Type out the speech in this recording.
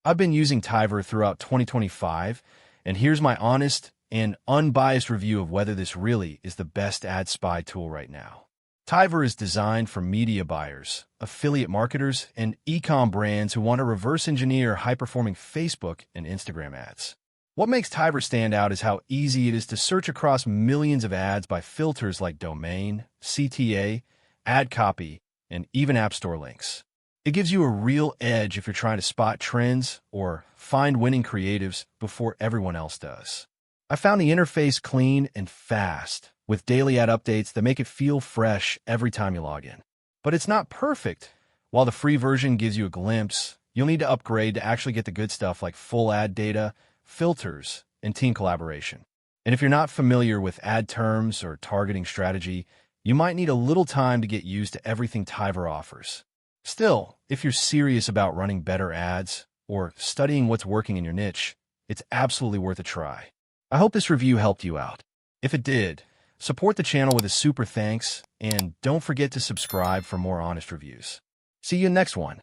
I've been using Tyver throughout 2025, and here's my honest and unbiased review of whether this really is the best ad spy tool right now. Tyver is designed for media buyers, affiliate marketers, and e-com brands who want to reverse engineer high-performing Facebook and Instagram ads. What makes Tyver stand out is how easy it is to search across millions of ads by filters like domain, CTA, ad copy, and even App Store links. It gives you a real edge if you're trying to spot trends or find winning creatives before everyone else does. I found the interface clean and fast, with daily ad updates that make it feel fresh every time you log in. But it's not perfect. While the free version gives you a glimpse, you'll need to upgrade to actually get the good stuff like full ad data, filters, and team collaboration. And if you're not familiar with ad terms or targeting strategy, you might need a little time to get used to everything Tyver offers. Still, if you're serious about running better ads or studying what's working in your niche, it's absolutely worth a try. I hope this review helped you out. If it did, support the channel with a super thanks, and don't forget to subscribe for more honest reviews. See you in the next one.